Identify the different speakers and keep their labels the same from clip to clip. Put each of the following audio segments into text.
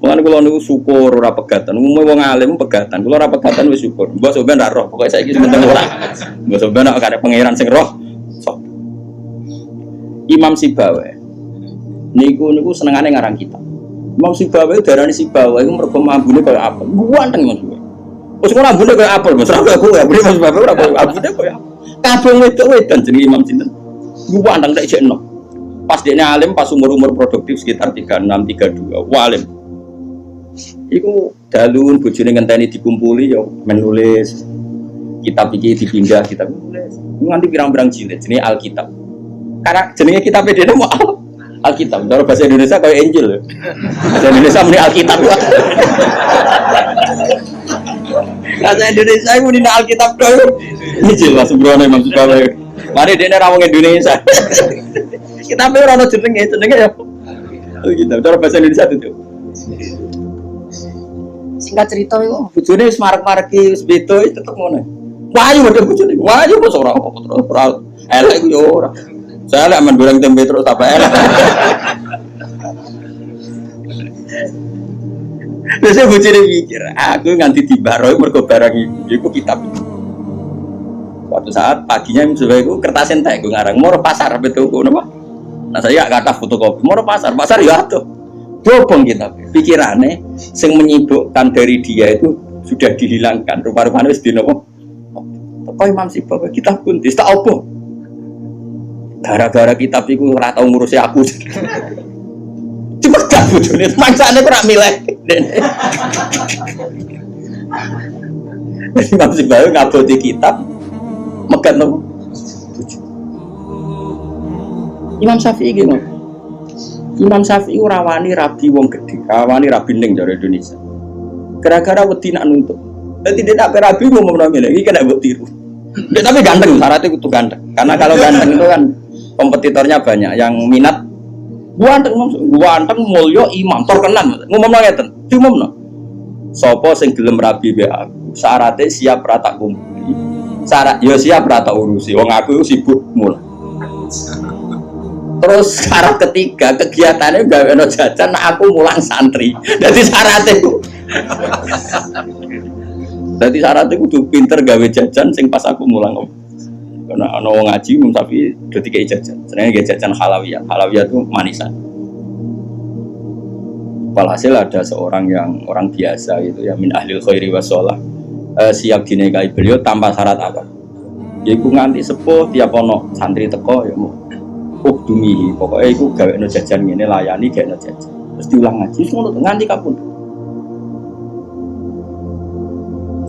Speaker 1: Mulane kula niku syukur ora pegatan. Umume wong alim pegatan. Kula ora pegatan wis syukur. Mbok sampean ra roh, pokoke saiki sing penting ora. Mbok sampean nek kare pangeran sing roh. Sok. Imam Sibawi. Niku senengane ngarang kitab. Imam Sibawi darani Sibawi iku mergo ambune kaya apel. Guanteng Mas. Wis ora ambune kaya apel, Mas. Ora aku ya, Imam Sibawi ora ambune kaya apel. Kabeh wedok-wedan jenenge Imam sinten. Guanteng tak jek enom. Pas dekne alim pas umur-umur produktif sekitar 36 32. Walim. Iku dalun bojone ngenteni dikumpuli ya menulis kitab iki dipindah kitab nulis. Nganti pirang-pirang jilid jenenge Alkitab. Karena jenenge kitab dene mau Alkitab. Dalam bahasa Indonesia kayak Injil. Bahasa Indonesia muni Alkitab. Bahasa Indonesia muni Alkitab doang. Injil lah sembrono Imam Sibawi. Mari dene ra wong Indonesia. Kitabe ora ono jenenge ya. Alkitab. Dalam bahasa Indonesia itu.
Speaker 2: Singkat cerita itu
Speaker 1: bojone wis marek-mareki wis beda tetep ngono. Wayu wae bojone. Wayu kok ora apa terus ora elek ku yo ora. Saya lek men goreng tempe terus apa elek. Wis bojone mikir, aku nganti dibaroi mergo barang iku kitab. Suatu saat paginya Mbak iku kertas entek gue ngarang moro pasar betul napa. Nah saya gak kata fotokopi, moro pasar ya atuh. Dobong kita, pikirannya yang menyibukkan dari dia itu sudah dihilangkan. Rupa-rupanya wis dinopo. Kok Imam Sibawi kitab kuntis tak apa? Gara-gara kitab itu ora tau ngurusi aku. Cuma gak bojone, mangsane ora milih. Imam Sibawi ngaboti kitab megat nopo? Imam Syafi'i gimana? Imam Syafi'i rawani rabi wong gede, rawani rabi ning jare Indonesia. Gara-gara wedi nak nuntut. Dadi dia nak rabi ngomong ngene iki kena mbok tiru. Ya, tapi ganteng, syaratnya kudu ganteng. Karena kalau ganteng itu kan kompetitornya banyak yang minat. Ganteng mulya imam terkenal. Ngomong ngeten, diumumno. Sapa sing gelem rabi be aku, syaratnya siap ra tak kumpuli. Syarat ya siap ra tak urusi. Wong aku sibuk mul. Terus syarat ketiga kegiatannya gawe no jajan, nah aku mulang santri. Jadi syaratnya itu, jadi syaratnya itu pinter gawe jajan, sing pas aku mulang om. Karena ono ngaji, tapi udah tiga jajan. Sebenarnya jajan halawiyah, halawiyah itu manisan. Walhasil ada seorang yang orang biasa gitu ya, min ahlil khairi wassalah, siap dinikahi beliau tanpa syarat apa. Ya aku nganti sepuh tiap ono santri teko ya mau. Dumi, pokoknya aku gawe no jajan ini layani gawe no jajan. Terus diulang ngaji, semua nganti kapun.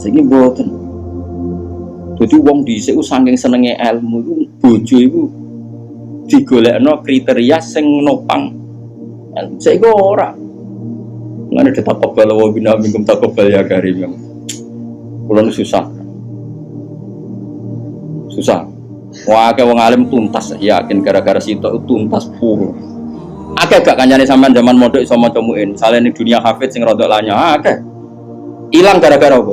Speaker 1: Sehingga boten. Jadi wong dhisik saking senenge ilmu itu bojo iku digolekno kriteria sing nopang. Saiki ora. Ngene ditakobal wa bina minkum takobal ya karim. Kulo susah. Wah, kayak wong alim tuntas, yakin gara-gara situ tuntas pur. Akeh gak kancane sampean zaman mondok iso maca muin. Salene dunia hafid sing rodok lanya, akeh. Ilang gara-gara apa?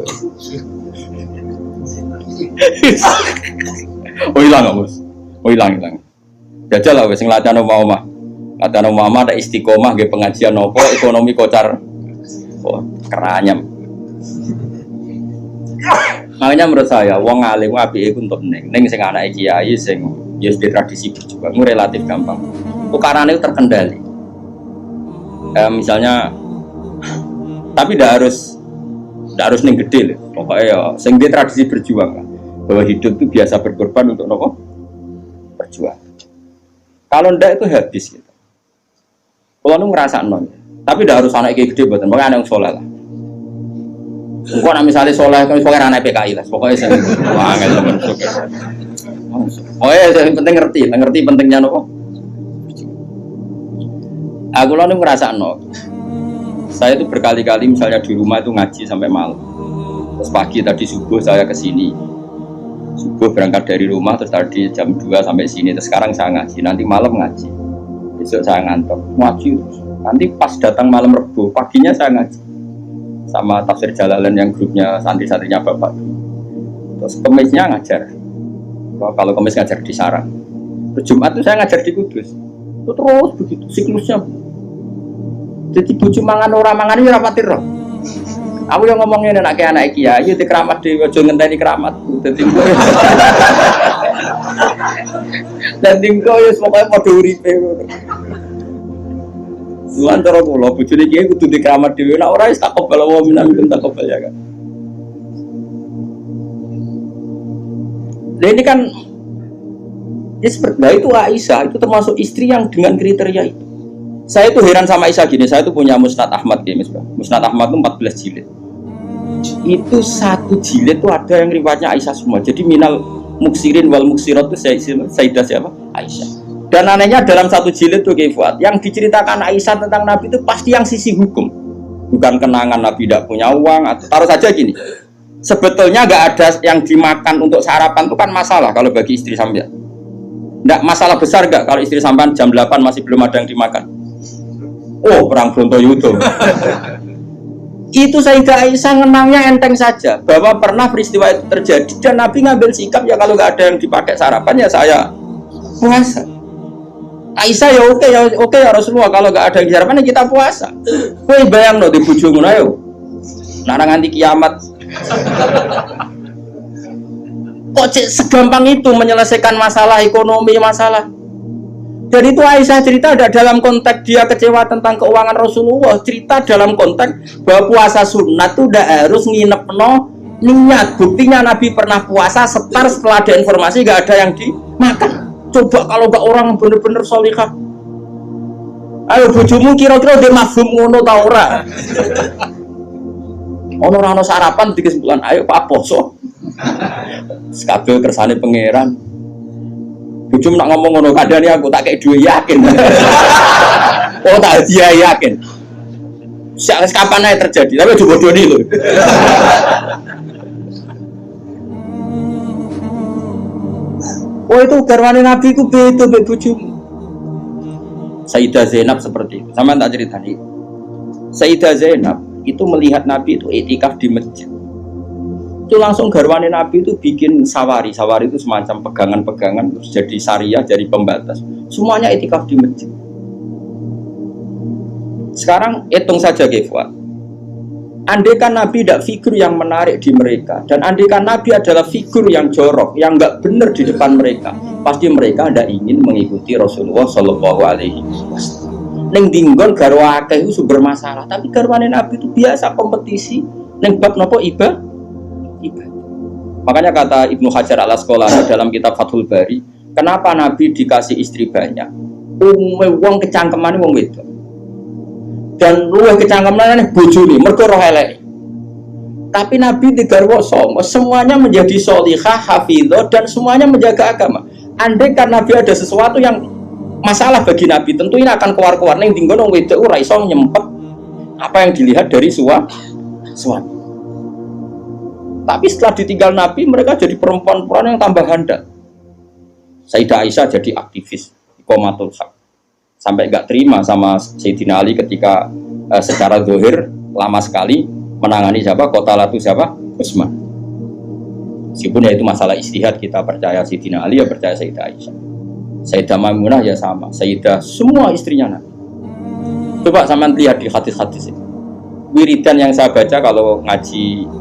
Speaker 1: Oh ilang Mas. Oh ilang. Jajal lah wis nglacano omah. Lacano omah ada istiqomah nggih pengajian apa ekonomi kocar. Oh, keranyam. Makanya menurut saya, wong alim apike iku untuk ning sing anake kiai sing ya di tradisi berjuang itu relatif gampang. Ukarane itu terkendali. Misalnya, tapi tidak harus ning gede loh. Pokoknya ya, sing di tradisi berjuang lah. Bahwa hidup itu biasa berkorban untuk nopo berjuang. Kalau ndak itu habis gitu. Kalau nu ngerasa non, tapi tidak harus anak kiai gede buatan. Pokoknya anak yang soleh lah. Kok nak misalnya soleh, kan pokoknya anak PKI lah, pokoknya saya angel teman suka. Oh ya, yang penting ngerti pentingnya nopo. Aku lalu ngerasa no, saya itu berkali-kali misalnya di rumah itu ngaji sampai malam. Terus pagi tadi subuh saya ke sini, subuh berangkat dari rumah terus tadi jam 2 sampai sini. Terus sekarang saya ngaji, nanti malam ngaji, besok saya ngantor ngaji. Nanti pas datang malam Rebo, paginya saya ngaji. Sama tafsir Jalalain yang grupnya santri-santrinya bapak. Terus kemisnya ngajar. Kalau kemis ngajar di sarang. Terus Jumat itu saya ngajar di Kudus. Terus begitu siklusnya. Jadi bojo mangan ora mangan ya ora pati roh. Aku yang ngomongin anak kiai di keramat dhewe aja ngenteni keramat. Dadi dan tingko ya pokoke padha uripe ngono. Tuhan cara kula bojone kiai kudu di keramat dhewe nek ora wis takobal wa minkum takobal ya kan. Ini kan itu Aisyah itu termasuk istri yang dengan kriteria itu. Saya itu heran sama Aisyah gini, saya itu punya Musnad Ahmad ya, Musnad Ahmad itu 14 jilid. Itu satu jilid itu ada yang riwayatnya Aisyah semua. Jadi minal muksirin wal muksirat itu Sayyidah siapa? Aisyah. Dan anehnya dalam satu jilid itu Fuad, yang diceritakan Aisyah tentang Nabi itu pasti yang sisi hukum. Bukan kenangan Nabi tidak punya uang atau taruh saja gini. Sebetulnya nggak ada yang dimakan untuk sarapan itu kan masalah kalau bagi istri sampean. Nggak masalah besar nggak kalau istri sampean jam 8 masih belum ada yang dimakan. Oh, perang Brontoyudo. Itu Sayyidah Aisyah ngenangnya enteng saja bahwa pernah peristiwa itu terjadi dan Nabi ngambil sikap ya kalau nggak ada yang dipakai sarapan ya saya puasa. Aisyah ya oke ya Rasulullah kalau nggak ada yang sarapan ya kita puasa. Kowe bayang no di bojomu ayo. Nang nganti kiamat. Kok segampang itu menyelesaikan masalah ekonomi masalah. Dan itu Aisyah cerita ada dalam konteks dia kecewa tentang keuangan Rasulullah, cerita dalam konteks bahwa puasa sunat itu udah harus nginep niat. Buktinya Nabi pernah puasa setar setelah ada informasi gak ada yang dimakan. Coba kalau gak orang bener-bener sholihah. Ayo bojomu kira-kira dia mafhum ngono ta ora? Ono sarapan di kesimpulan, ayo Pak poso. Kabeh kersane pangeran. Bujum nak ngomong ngono kadane aku tak kayak duwe yakin. Oh tak dia yakin. Sak kapan ae terjadi, tapi coba bodoni lho. Oh itu garwane Nabi ku beda mbek bojomu. Sayyidah Zainab seperti itu. Sama tak ceritani. Sayyidah Zainab itu melihat Nabi itu iktikaf di masjid. Itu langsung garwane Nabi itu bikin sawari itu semacam pegangan-pegangan terus jadi syariah, jadi pembatas. Semuanya iktikaf di masjid. Sekarang hitung saja Fuad. Andaikan Nabi tidak figur yang menarik di mereka dan andaikan Nabi adalah figur yang jorok, yang nggak benar di depan mereka, pasti mereka tidak ingin mengikuti Rasulullah Shallallahu Alaihi Wasallam. Neng dinggon garwa akeh itu sumber masalah, tapi garwane Nabi itu biasa kompetisi. Neng bab nopo ibadah. Makanya kata Ibnu Hajar al-Asqalani dalam kitab Fathul Bari, kenapa Nabi dikasih istri banyak? Wong kecangkeman wong wedok. Dan luwih kecangkeman bojone mergo roh elek. Tapi Nabi digarwa songo, semuanya menjadi sholihah, hafizah dan semuanya menjaga agama. Andai kan Nabi ada sesuatu yang masalah bagi Nabi, tentu ini akan keluar-keluar ning dinggon wong wedok ora iso nyempet apa yang dilihat dari suami. Tapi setelah ditinggal Nabi, mereka jadi perempuan-perempuan yang tambah handal. Sayyidah Aisyah jadi aktivis, iqamatul haq. Sampai nggak terima sama Sayyidina Ali ketika secara zahir lama sekali menangani siapa? Qatalatu siapa? Utsman. Meskipun ya itu masalah ijtihad, kita percaya Sayyidina Ali, ya percaya Sayyidah Aisyah. Sayyidah Maimunah ya sama, Sayyidah semua istrinya Nabi. Coba sampean lihat di hadis-hadis itu. Wiridan yang saya baca kalau ngaji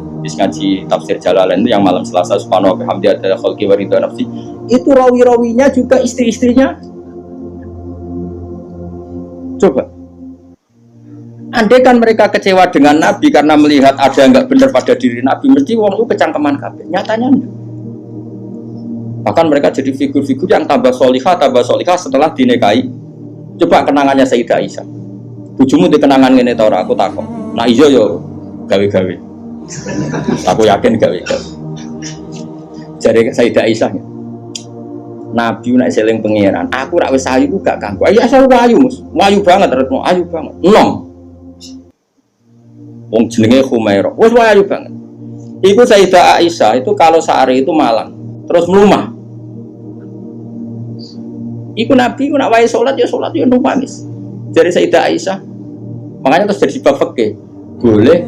Speaker 1: tafsir Jalalain itu yang malam Selasa subhanahu wa bihamdi ada khalqi wa ridha nafsi, itu rawi-rawinya juga istri-istrinya. Coba andai kan mereka kecewa dengan Nabi karena melihat ada yang nggak benar pada diri Nabi, mesti wong itu kecangkeman kabeh. Nyatanya enggak. Bahkan mereka jadi figur-figur yang tambah solihah setelah dinikahi. Coba kenangannya Sayyidah Aisyah. Bojomu di kenangan ngene ta ora? Aku takon. Nah iya yo gawe-gawe. Aku yakin gawe. Jadi Sayyidah Aisyah, Nabi nak seling pangeran. Aku rak wis ayu ku gak kanggo. Ayo asal ayu, Mus. Ayu banget, ayu banget. Enom. Wong jenenge Khumairah. Wis ayu banget. Iku Sayyidah Aisyah itu kalau sehari itu malang, terus melumah. Iku Nabi ku nak wae salat ya nangis. Jadi Sayyidah Aisyah. Makanya terus jadi bab fikih. Boleh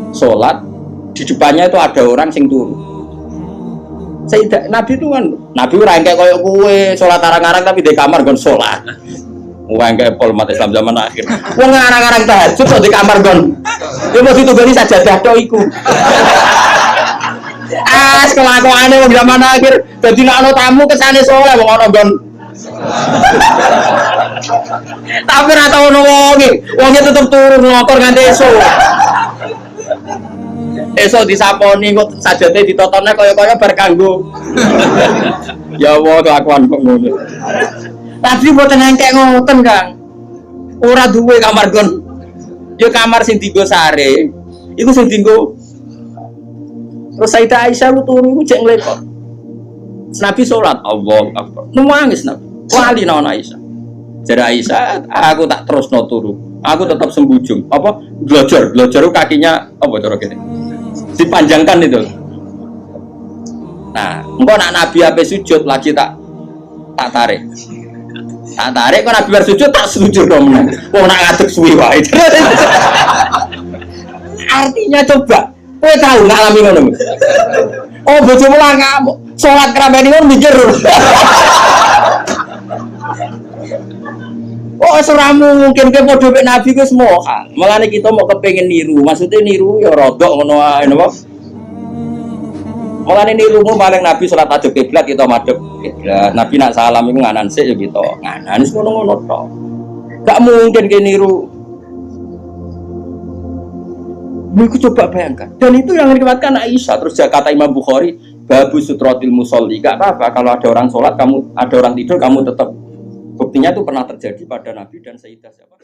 Speaker 1: sholat di depannya itu ada orang sing turu. Nabi itu kan Nabi ora engke koyo kowe sholat arang-arang tapi di kamar nggon sholat. Wah kayak pol umat Islam zaman akhir. Wong ngarang-ngarang tahajud kok di kamar gon. Ya mesti tugani sajadah tok iku. Kelakuane wong zaman akhir dadi nek ana tamu kesane saleh wong ana gon. Tapi ora tau ono wonge tetep turu ngokor nganti esuk. Esuk disaponi kok sajate ditotone kaya-kaya bar kanggo. Ya Allah kelakuan kok ngono. Tapi mboten engkek ngoten, Kang. Ora duwe kamar gon. Ya kamar sing dienggo sare. Iku sing dienggo. Terus Sayyidah Aisyah lu turu iku cek nglekok. Nabi salat, Allahu Akbar. Nangis Nabi. Wali naon Aisyah. Jare Aisyah, aku tak terusno turu. Aku tetap sembujung. Apa? Glojor kakinya apa cara kene? Dipanjangkan itu. Nah, engko nak Nabi ape sujud lagi tak tarik. Tak tarik kok Nabi bar sujud tak sujud dong. Wong nak ngadeg suwi wae. Artinya coba, kowe tahu ngalami ngono. Oh, bojomu lah ngamuk. Salat kramene ngono mikir. Oh, seramu mungkin ke podo mek Nabi ku semua. Mulane kita mau kepengin niru. Maksudnya niru ya rodok ngono ae napa? Mulane nirumu paling Nabi salat madhep kiblat kita madhep kiblat. Nabi nak salam iku nganan sik ya kita. Nganan wis ngono-ngono tok. Gak mungkin ke niru. Iku coba bayangkan. Dan itu yang diriwayatkan Aisyah. Terus kata Imam Bukhari, babu sutratil musolli. Gak apa-apa kalau ada orang sholat, kamu ada orang tidur, kamu tetap. Buktinya itu pernah terjadi pada Nabi dan Sayyidah siapa?